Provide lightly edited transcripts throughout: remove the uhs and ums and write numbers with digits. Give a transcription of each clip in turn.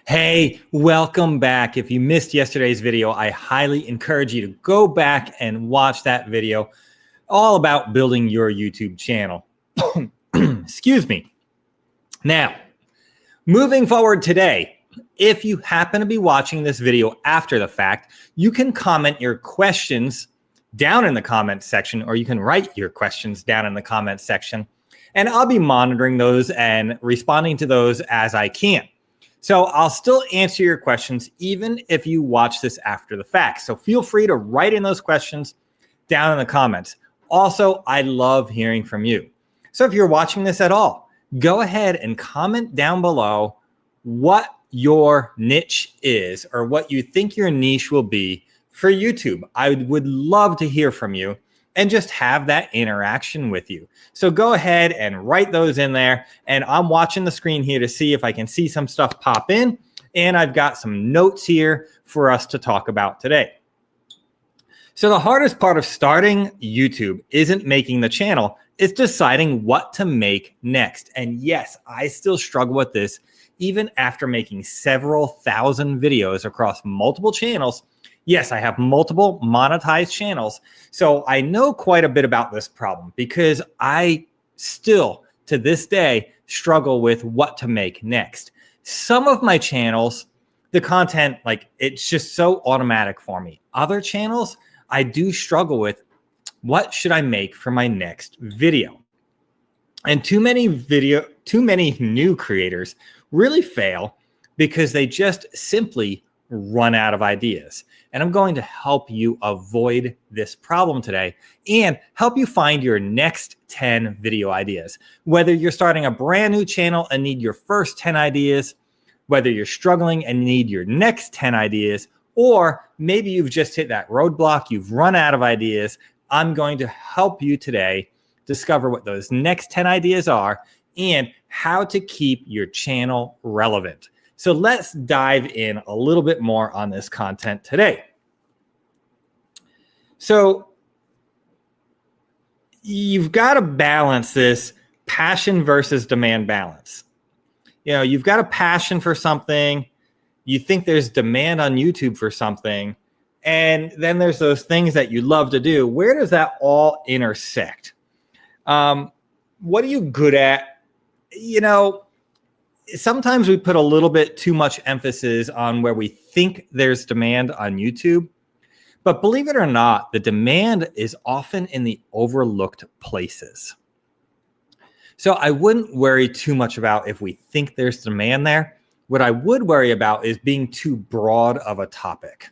Hey, welcome back. If you missed yesterday's video, I highly encourage you to go back and watch that video all about building your YouTube channel. Excuse me. Now, moving forward today, if you happen to be watching this video after the fact, you can comment your questions down in the comment section, or you can write your questions down in the comment section, and I'll be monitoring those and responding to those as I can. So I'll still answer your questions even if you watch this after the fact. So feel free to write in those questions down in the comments. Also, I love hearing from you. So if you're watching this at all, go ahead and comment down below what your niche is or what you think your niche will be for YouTube. I would love to hear from you and just have that interaction with you. So go ahead and write those in there. And I'm watching the screen here to see if I can see some stuff pop in. And I've got some notes here for us to talk about today. So the hardest part of starting YouTube isn't making the channel, it's deciding what to make next. And yes, I still struggle with this even after making several thousand videos across multiple channels. Yes, I have multiple monetized channels, so I know quite a bit about this problem because I still, to this day, struggle with what to make next. Some of my channels, the content, it's just so automatic for me. Other channels, I do struggle with what should I make for my next video. And too many new creators really fail because they just simply run out of ideas. And I'm going to help you avoid this problem today and help you find your next 10 video ideas. Whether you're starting a brand new channel and need your first 10 ideas, whether you're struggling and need your next 10 ideas, or maybe you've just hit that roadblock, you've run out of ideas, I'm going to help you today discover what those next 10 ideas are and how to keep your channel relevant. So let's dive in a little bit more on this content today. So you've got to balance this passion versus demand balance. You know, you've got a passion for something, you think there's demand on YouTube for something, and then there's those things that you love to do. Where does that all intersect? What are you good at? You know, sometimes we put a little bit too much emphasis on where we think there's demand on YouTube. But believe it or not, the demand is often in the overlooked places. So I wouldn't worry too much about if we think there's demand there. What I would worry about is being too broad of a topic.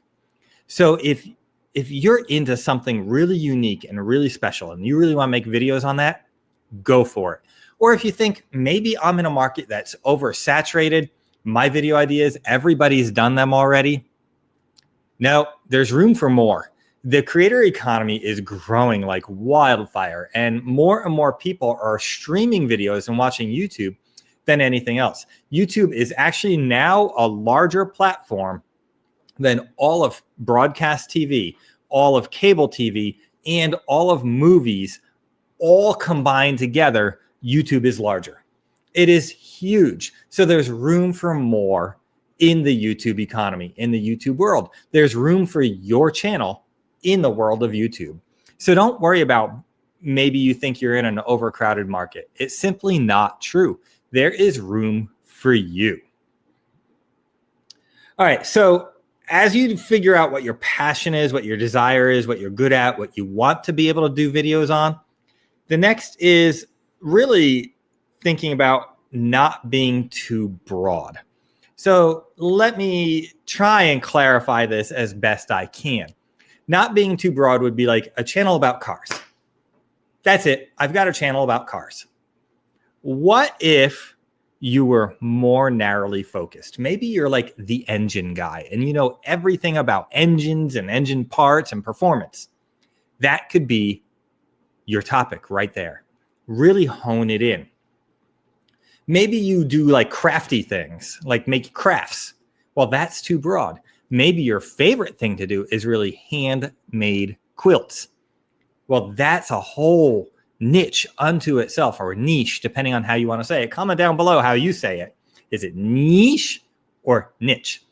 So if you're into something really unique and really special and you really want to make videos on that, go for it. Or if you think maybe I'm in a market that's oversaturated, my video ideas, everybody's done them already. No, there's room for more. The creator economy is growing like wildfire, and more people are streaming videos and watching YouTube than anything else. YouTube is actually now a larger platform than all of broadcast TV, all of cable TV, and all of movies all combined together. YouTube is larger. It is huge. So there's room for more in the YouTube economy, in the YouTube world. There's room for your channel in the world of YouTube. So don't worry about maybe you think you're in an overcrowded market. It's simply not true. There is room for you. All right. So as you figure out what your passion is, what your desire is, what you're good at, what you want to be able to do videos on, the next is really thinking about not being too broad. So let me try and clarify this as best I can. Not being too broad would be like a channel about cars. That's it. I've got a channel about cars. What if you were more narrowly focused? Maybe you're like the engine guy and you know everything about engines and engine parts and performance. That could be your topic right there. Really hone it in. Maybe you do like crafty things, like make crafts. Well, that's too broad. Maybe your favorite thing to do is really handmade quilts. Well, that's a whole niche unto itself, or niche, depending on how you want to say it. Comment down below how you say it. Is it niche or niche.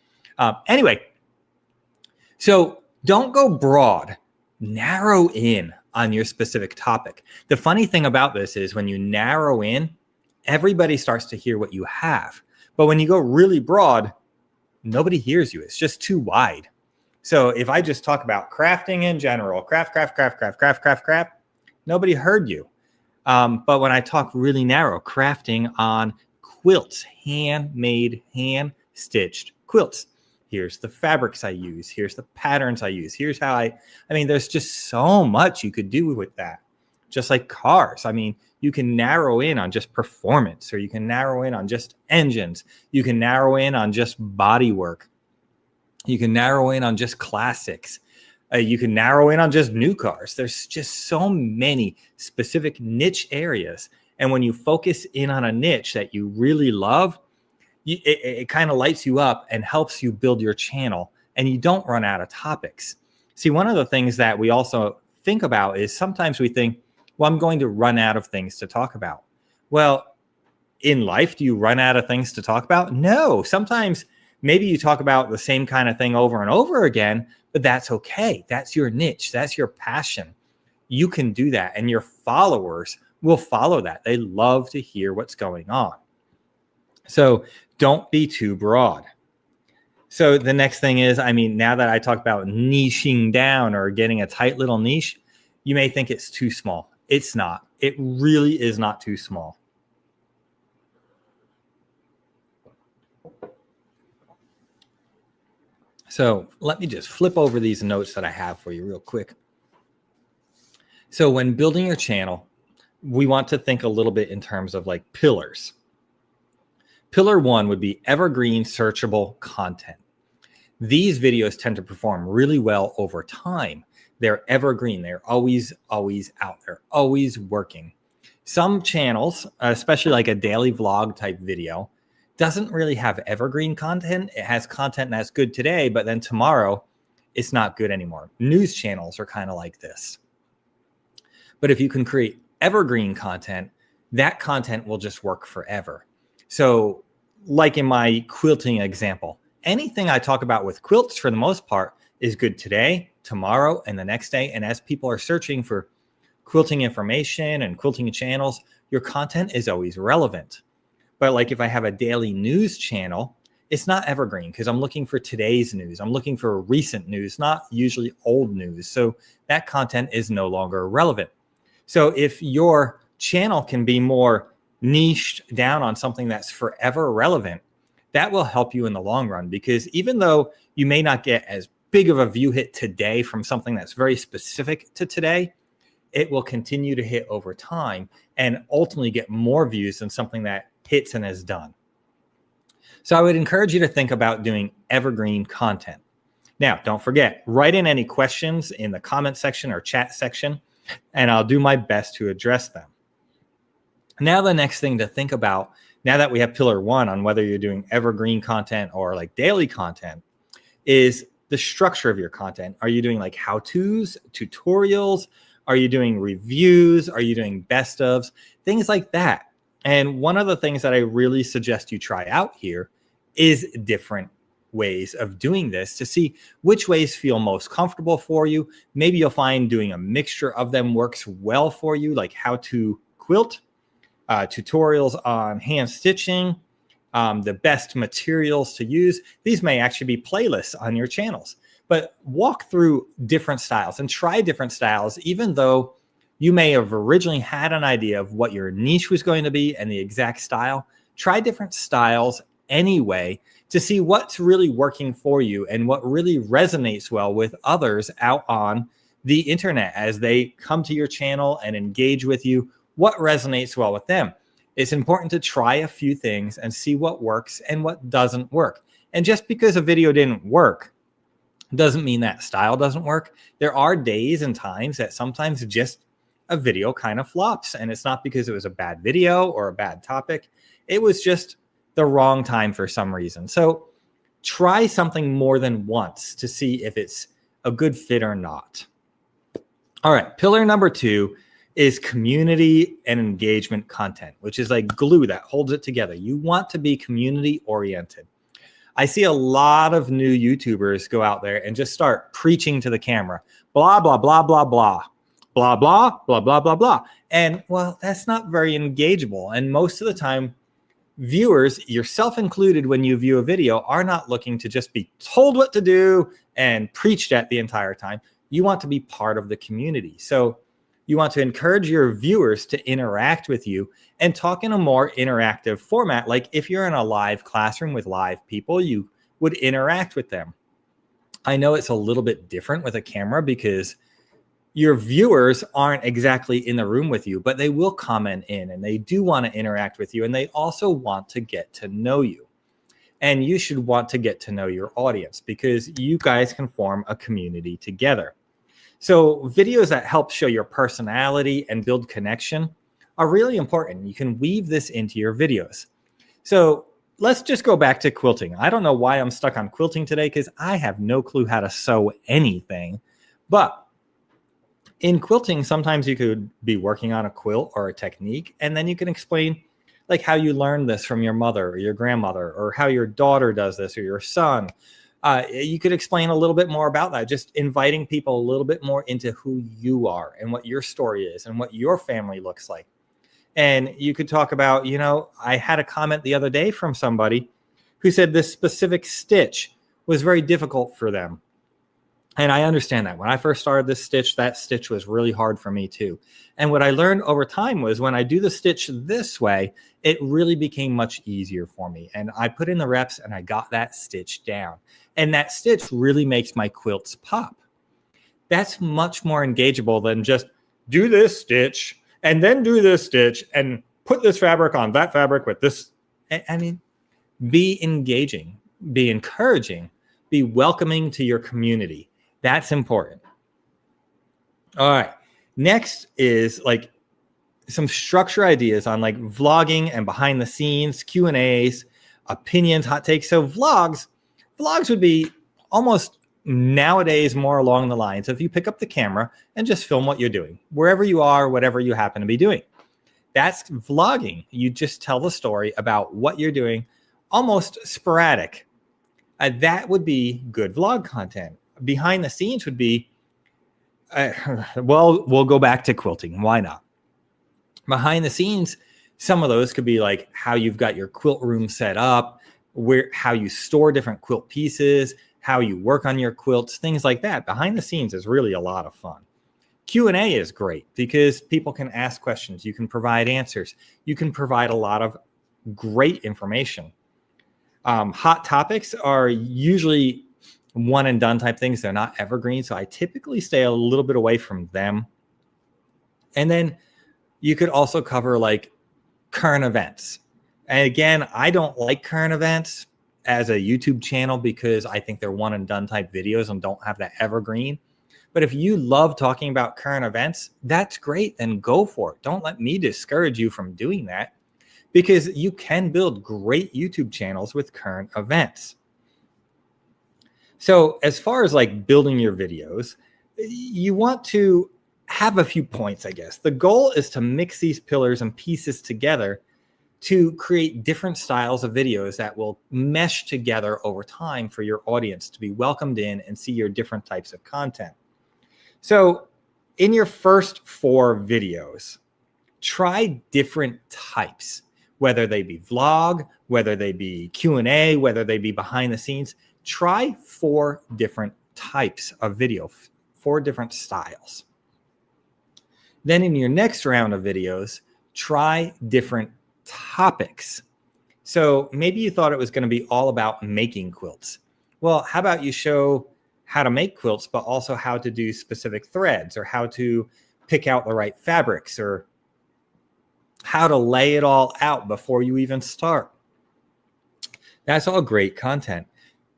Anyway, so don't go broad, narrow in on your specific topic. The funny thing about this is when you narrow in, everybody starts to hear what you have. But when you go really broad, nobody hears you. It's just too wide. So if I just talk about crafting in general, craft, nobody heard you. But when I talk really narrow, crafting on quilts, handmade, hand-stitched quilts. Here's the fabrics I use. Here's the patterns I use. Here's how I mean, there's just so much you could do with that. Just like cars. I mean, you can narrow in on just performance, or you can narrow in on just engines. You can narrow in on just bodywork. You can narrow in on just classics. You can narrow in on just new cars. There's just so many specific niche areas. And when you focus in on a niche that you really love, it kind of lights you up and helps you build your channel, and you don't run out of topics. See, one of the things that we also think about is sometimes we think, well, I'm going to run out of things to talk about. Well, in life, do you run out of things to talk about? No. Sometimes maybe you talk about the same kind of thing over and over again, but that's okay. That's your niche. That's your passion. You can do that, and your followers will follow that. They love to hear what's going on. So don't be too broad. So the next thing is, I mean, now that I talk about niching down or getting a tight little niche, you may think it's too small. It's not. It really is not too small. So let me just flip over these notes that I have for you real quick. So when building your channel, we want to think a little bit in terms of like pillars. Pillar one would be evergreen searchable content. These videos tend to perform really well over time. They're evergreen. They're always out there, always working. Some channels, especially like a daily vlog type video, doesn't really have evergreen content. It has content that's good today, but then tomorrow it's not good anymore. News channels are kind of like this. But if you can create evergreen content, that content will just work forever. So like in my quilting example, anything I talk about with quilts for the most part is good today, tomorrow, and the next day. And as people are searching for quilting information and quilting channels, your content is always relevant. But like if I have a daily news channel, it's not evergreen because I'm looking for today's news. I'm looking for recent news, not usually old news. So that content is no longer relevant. So if your channel can be more niched down on something that's forever relevant, that will help you in the long run, because even though you may not get as big of a view hit today from something that's very specific to today, it will continue to hit over time and ultimately get more views than something that hits and is done. So I would encourage you to think about doing evergreen content. Now, don't forget, write in any questions in the comment section or chat section, and I'll do my best to address them. Now, the next thing to think about, now that we have pillar one on whether you're doing evergreen content or like daily content, is the structure of your content. Are you doing like how-tos, tutorials? Are you doing reviews? Are you doing best ofs? Things like that. And one of the things that I really suggest you try out here is different ways of doing this to see which ways feel most comfortable for you. Maybe you'll find doing a mixture of them works well for you, like how to quilt, tutorials on hand stitching, the best materials to use. These may actually be playlists on your channels, but walk through different styles and try different styles, even though you may have originally had an idea of what your niche was going to be and the exact style. Try different styles anyway to see what's really working for you and what really resonates well with others out on the internet as they come to your channel and engage with you. What resonates well with them? It's important to try a few things and see what works and what doesn't work. And just because a video didn't work doesn't mean that style doesn't work. There are days and times that sometimes just a video kind of flops, and it's not because it was a bad video or a bad topic. It was just the wrong time for some reason. So try something more than once to see if it's a good fit or not. All right, pillar number two is community and engagement content, which is like glue that holds it together. You want to be community oriented. I see a lot of new YouTubers go out there and just start preaching to the camera, blah, blah, blah, blah, blah, blah, blah, blah, blah, blah, blah. And well, that's not very engageable. And most of the time, viewers, yourself included, when you view a video, are not looking to just be told what to do and preached at the entire time. You want to be part of the community. So you want to encourage your viewers to interact with you and talk in a more interactive format. Like if you're in a live classroom with live people, you would interact with them. I know it's a little bit different with a camera because your viewers aren't exactly in the room with you, but they will comment in and they do want to interact with you. And they also want to get to know you. And you should want to get to know your audience because you guys can form a community together. So videos that help show your personality and build connection are really important. You can weave this into your videos. So let's just go back to quilting. I don't know why I'm stuck on quilting today because I have no clue how to sew anything. But in quilting, sometimes you could be working on a quilt or a technique, and then you can explain like how you learned this from your mother or your grandmother, or how your daughter does this or your son. You could explain a little bit more about that, just inviting people a little bit more into who you are and what your story is and what your family looks like. And you could talk about, you know, I had a comment the other day from somebody who said this specific stitch was very difficult for them. And I understand that. When I first started this stitch, that stitch was really hard for me too. And what I learned over time was when I do the stitch this way, it really became much easier for me. And I put in the reps and I got that stitch down. And that stitch really makes my quilts pop. That's much more engageable than just do this stitch and then do this stitch and put this fabric on that fabric with this. I mean, be engaging, be encouraging, be welcoming to your community. That's important. All right. Next is like some structure ideas on like vlogging and behind the scenes, Q&As, opinions, hot takes. So vlogs would be almost nowadays more along the lines of you pick up the camera and just film what you're doing, wherever you are, whatever you happen to be doing. That's vlogging. You just tell the story about what you're doing, almost sporadic. That would be good vlog content. Behind the scenes would be, well, we'll go back to quilting. Why not? Behind the scenes, some of those could be like how you've got your quilt room set up, how you store different quilt pieces, how you work on your quilts, things like that. Behind the scenes is really a lot of fun. Q&A is great because people can ask questions. You can provide answers. You can provide a lot of great information. Hot topics are usually one and done type things. They're not evergreen. So I typically stay a little bit away from them. And then you could also cover like current events. And again, I don't like current events as a YouTube channel because I think they're one and done type videos and don't have that evergreen. But if you love talking about current events, that's great. Then go for it. Don't let me discourage you from doing that because you can build great YouTube channels with current events. So as far as like building your videos, you want to have a few points, I guess. The goal is to mix these pillars and pieces together to create different styles of videos that will mesh together over time for your audience to be welcomed in and see your different types of content. So in your first 4 videos, try different types, whether they be vlog, whether they be Q&A, whether they be behind the scenes. Try 4 different types of video, 4 different styles. Then in your next round of videos, try different topics. So maybe you thought it was going to be all about making quilts. Well, how about you show how to make quilts, but also how to do specific threads or how to pick out the right fabrics or how to lay it all out before you even start. That's all great content.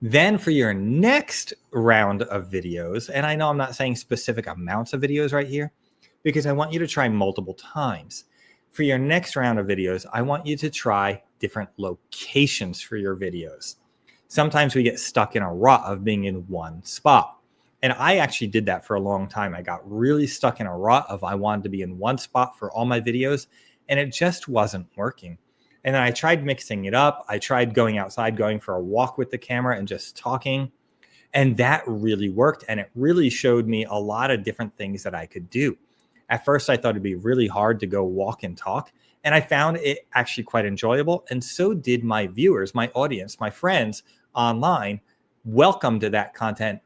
Then for your next round of videos, and I know I'm not saying specific amounts of videos right here because I want you to try multiple times. For your next round of videos, I want you to try different locations for your videos. Sometimes we get stuck in a rut of being in one spot. And I actually did that for a long time. I got really stuck in a rut of I wanted to be in one spot for all my videos, and it just wasn't working. And then I tried mixing it up. I tried going outside, going for a walk with the camera and just talking. And that really worked. And it really showed me a lot of different things that I could do. At first, I thought it'd be really hard to go walk and talk. And I found it actually quite enjoyable. And so did my viewers, my audience, my friends online welcomed to that content.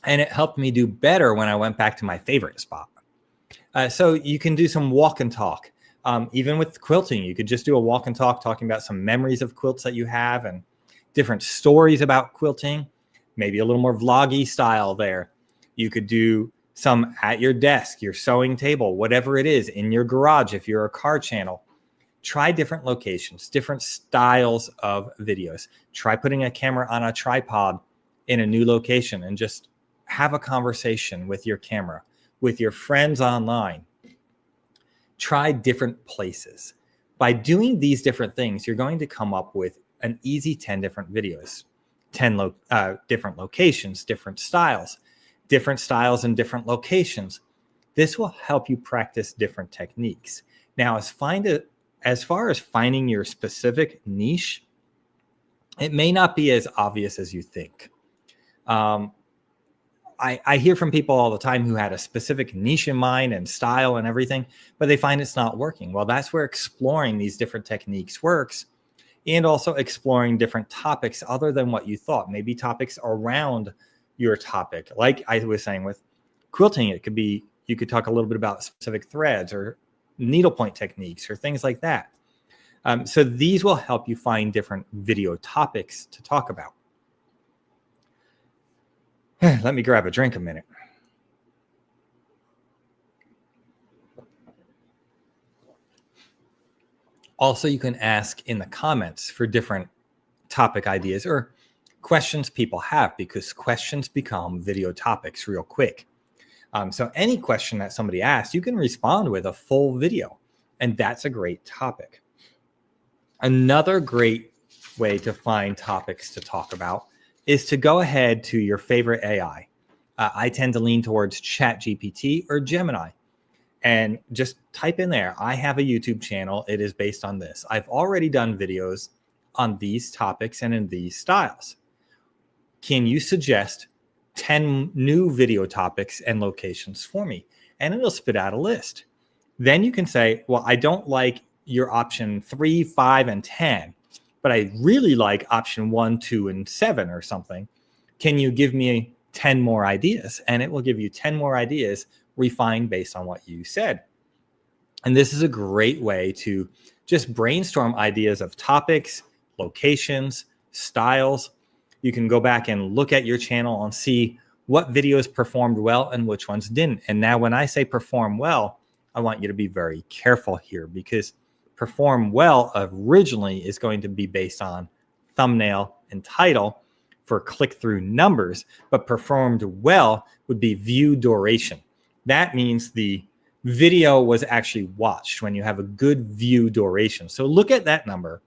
And it helped me do better when I went back to my favorite spot. So you can do some walk and talk. Even with quilting, you could just do a walk and talk, talking about some memories of quilts that you have and different stories about quilting, maybe a little more vloggy style there. You could do some at your desk, your sewing table, whatever it is, in your garage if you're a car channel. Try different locations, different styles of videos. Try putting a camera on a tripod in a new location and just have a conversation with your camera, with your friends online. Try different places. By doing these different things, you're going to come up with an easy 10 different videos, 10 different locations, different styles and different locations. This will help you practice different techniques. Now, as far as finding your specific niche, it may not be as obvious as you think. I hear from people all the time who had a specific niche in mind and style and everything, but they find it's not working. Well, that's where exploring these different techniques works, and also exploring different topics other than what you thought, maybe topics around your topic. Like I was saying with quilting, it could be, you could talk a little bit about specific threads or needlepoint techniques or things like that. So these will help you find different video topics to talk about. Let me grab a drink a minute. Also, you can ask in the comments for different topic ideas or questions people have, because questions become video topics real quick. So any question that somebody asks, you can respond with a full video, and that's a great topic. Another great way to find topics to talk about is to go ahead to your favorite AI. I tend to lean towards ChatGPT or Gemini, and just type in there, I have a YouTube channel. It is based on this. I've already done videos on these topics and in these styles. Can you suggest 10 new video topics and locations for me? And it'll spit out a list. Then you can say, well, I don't like your option 3, 5, and 10. But I really like option 1, 2, and 7 or something. Can you give me 10 more ideas? And it will give you 10 more ideas refined based on what you said. And this is a great way to just brainstorm ideas of topics, locations, styles. You can go back and look at your channel and see what videos performed well and which ones didn't. And now when I say perform well, I want you to be very careful here, because perform well originally is going to be based on thumbnail and title for click-through numbers, but performed well would be view duration. That means the video was actually watched when you have a good view duration. So look at that number,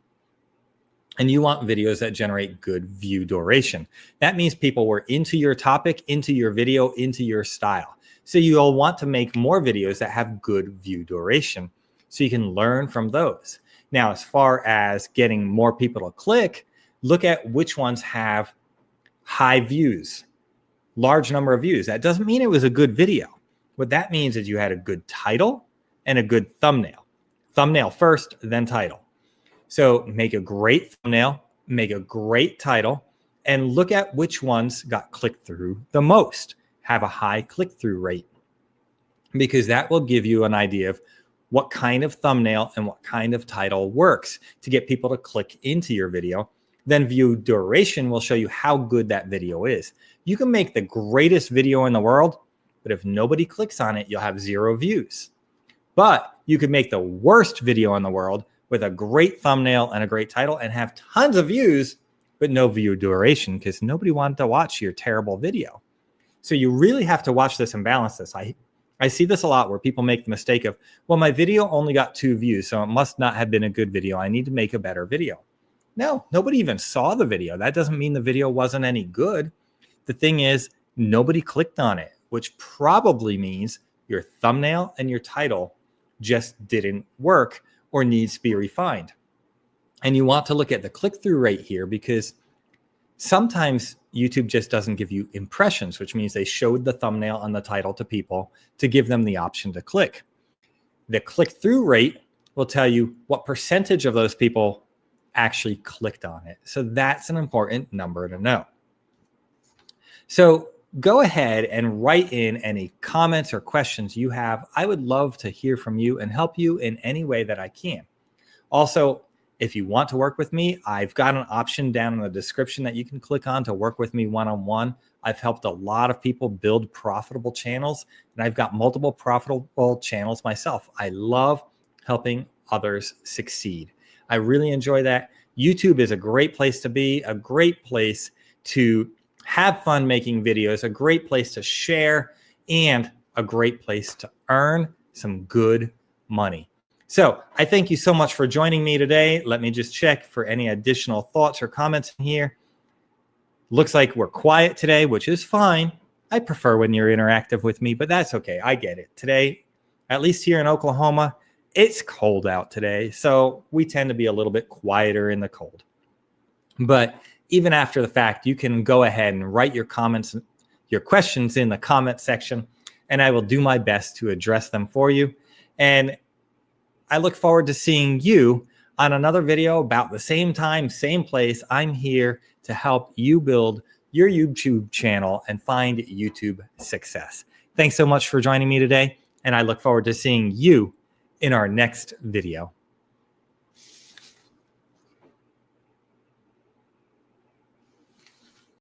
and you want videos that generate good view duration. That means people were into your topic, into your video, into your style. So you'll want to make more videos that have good view duration, so you can learn from those. Now, as far as getting more people to click, look at which ones have high views, large number of views. That doesn't mean it was a good video. What that means is you had a good title and a good thumbnail. Thumbnail first, then title. So make a great thumbnail, make a great title, and look at which ones got clicked through the most, have a high click-through rate, because that will give you an idea of what kind of thumbnail and what kind of title works to get people to click into your video. Then view duration will show you how good that video is. You can make the greatest video in the world, but if nobody clicks on it, you'll have 0 views. But you could make the worst video in the world with a great thumbnail and a great title and have tons of views, but no view duration, because nobody wanted to watch your terrible video. So you really have to watch this and balance this. I see this a lot where people make the mistake of, well, my video only got 2 views, so it must not have been a good video. I need to make a better video. No, nobody even saw the video. That doesn't mean the video wasn't any good. The thing is, nobody clicked on it, which probably means your thumbnail and your title just didn't work or needs to be refined. And you want to look at the click-through rate here, because sometimes YouTube just doesn't give you impressions, which means they showed the thumbnail and the title to people to give them the option to click. The click-through rate will tell you what percentage of those people actually clicked on it. So that's an important number to know. So go ahead and write in any comments or questions you have. I would love to hear from you and help you in any way that I can. Also, if you want to work with me, I've got an option down in the description that you can click on to work with me one-on-one. I've helped a lot of people build profitable channels, and I've got multiple profitable channels myself. I love helping others succeed. I really enjoy that. YouTube is a great place to be, a great place to have fun making videos, a great place to share, and a great place to earn some good money. So I thank you so much for joining me today. Let me just check for any additional thoughts or comments in here. Looks like we're quiet today, which is fine. I prefer when you're interactive with me, but that's okay. I get it. Today, at least here in Oklahoma, it's cold out today, so we tend to be a little bit quieter in the cold. But even after the fact, you can go ahead and write your comments, your questions in the comment section, and I will do my best to address them for you. And I look forward to seeing you on another video about the same time, same place. I'm here to help you build your YouTube channel and find YouTube success. Thanks so much for joining me today, and I look forward to seeing you in our next video.